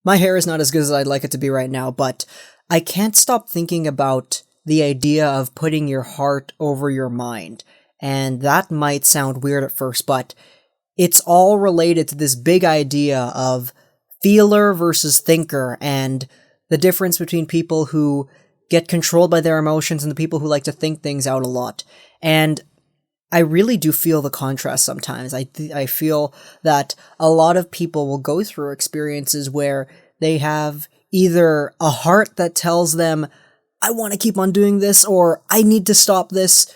My hair is not as good as I'd like it to be right now, but I can't stop thinking about the idea of putting your heart over your mind. And that might sound weird at first, but it's all related to this big idea of feeler versus thinker and the difference between people who get controlled by their emotions and the people who like to think things out a lot. And I really do feel the contrast sometimes. I feel that a lot of people will go through experiences where they have either a heart that tells them, I want to keep on doing this, or I need to stop this,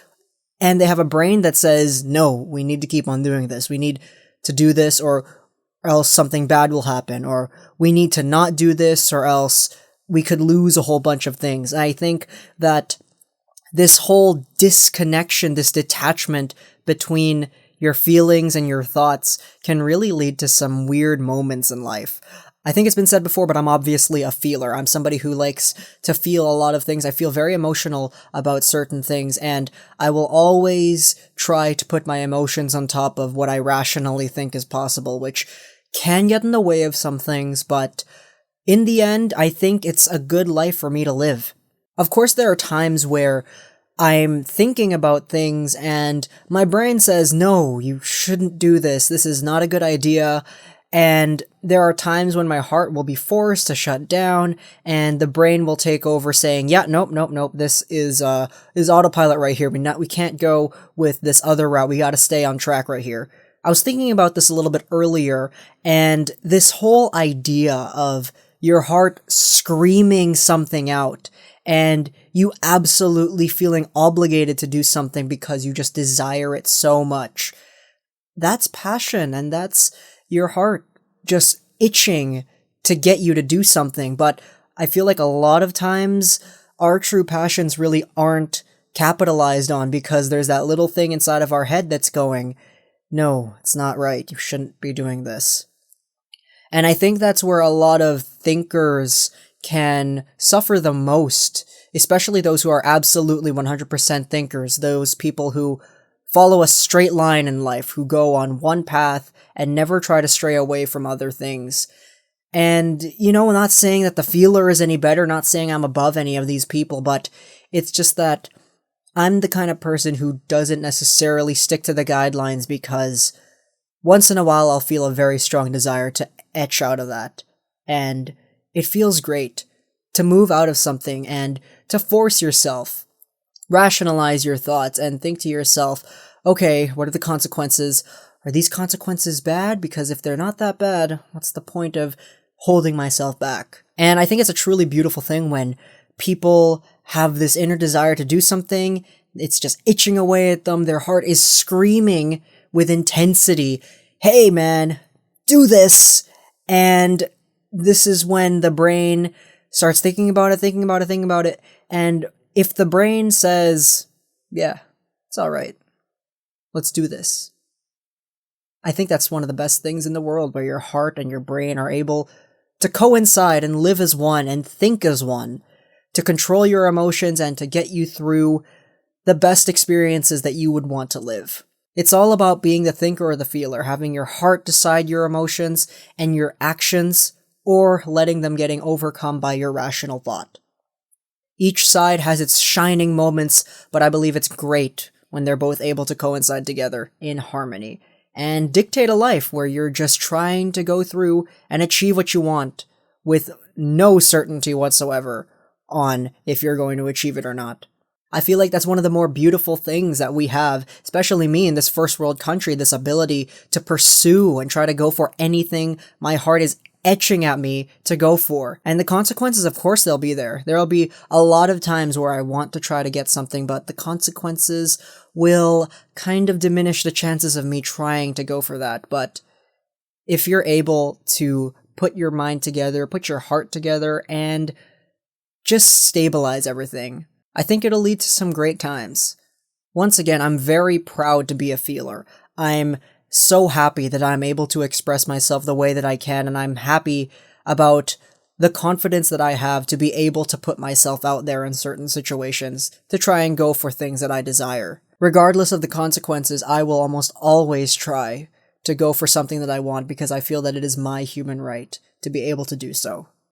and they have a brain that says, no, we need to keep on doing this. We need to do this, or else something bad will happen, or we need to not do this, or else we could lose a whole bunch of things. And I think that this whole disconnection, this detachment between your feelings and your thoughts can really lead to some weird moments in life. I think it's been said before, but I'm obviously a feeler. I'm somebody who likes to feel a lot of things. I feel very emotional about certain things, and I will always try to put my emotions on top of what I rationally think is possible, which can get in the way of some things, but in the end, I think it's a good life for me to live. Of course, there are times where I'm thinking about things and my brain says, no, you shouldn't do this. This is not a good idea. And there are times when my heart will be forced to shut down and the brain will take over saying, yeah, nope. This is autopilot right here. We can't go with this other route. We got to stay on track right here. I was thinking about this a little bit earlier, and this whole idea of your heart screaming something out and you absolutely feeling obligated to do something because you just desire it so much. That's passion, and that's your heart just itching to get you to do something. But I feel like a lot of times our true passions really aren't capitalized on because there's that little thing inside of our head that's going, no, it's not right. You shouldn't be doing this. And I think that's where a lot of thinkers can suffer the most, especially those who are absolutely 100% thinkers, those people who follow a straight line in life, who go on one path and never try to stray away from other things. And, I'm not saying that the feeler is any better, not saying I'm above any of these people, but it's just that I'm the kind of person who doesn't necessarily stick to the guidelines because once in a while I'll feel a very strong desire to etch out of that. And it feels great to move out of something and to force yourself, rationalize your thoughts, and think to yourself, okay, what are the consequences? Are these consequences bad? Because if they're not that bad, what's the point of holding myself back? And I think it's a truly beautiful thing when people have this inner desire to do something, it's just itching away at them, their heart is screaming with intensity, hey man, do this! And this is when the brain starts thinking about it, and if the brain says, yeah, it's alright, let's do this, I think that's one of the best things in the world, where your heart and your brain are able to coincide and live as one and think as one, to control your emotions and to get you through the best experiences that you would want to live. It's all about being the thinker or the feeler, having your heart decide your emotions and your actions, or letting them getting overcome by your rational thought. Each side has its shining moments, but I believe it's great when they're both able to coincide together in harmony and dictate a life where you're just trying to go through and achieve what you want with no certainty whatsoever on if you're going to achieve it or not. I feel like that's one of the more beautiful things that we have, especially me in this first world country, this ability to pursue and try to go for anything my heart is etching at me to go for. And the consequences, of course, they'll be there. There'll be a lot of times where I want to try to get something, but the consequences will kind of diminish the chances of me trying to go for that. But if you're able to put your mind together, put your heart together, and just stabilize everything, I think it'll lead to some great times. Once again, I'm very proud to be a feeler. I'm so happy that I'm able to express myself the way that I can, and I'm happy about the confidence that I have to be able to put myself out there in certain situations to try and go for things that I desire. Regardless of the consequences, I will almost always try to go for something that I want because I feel that it is my human right to be able to do so.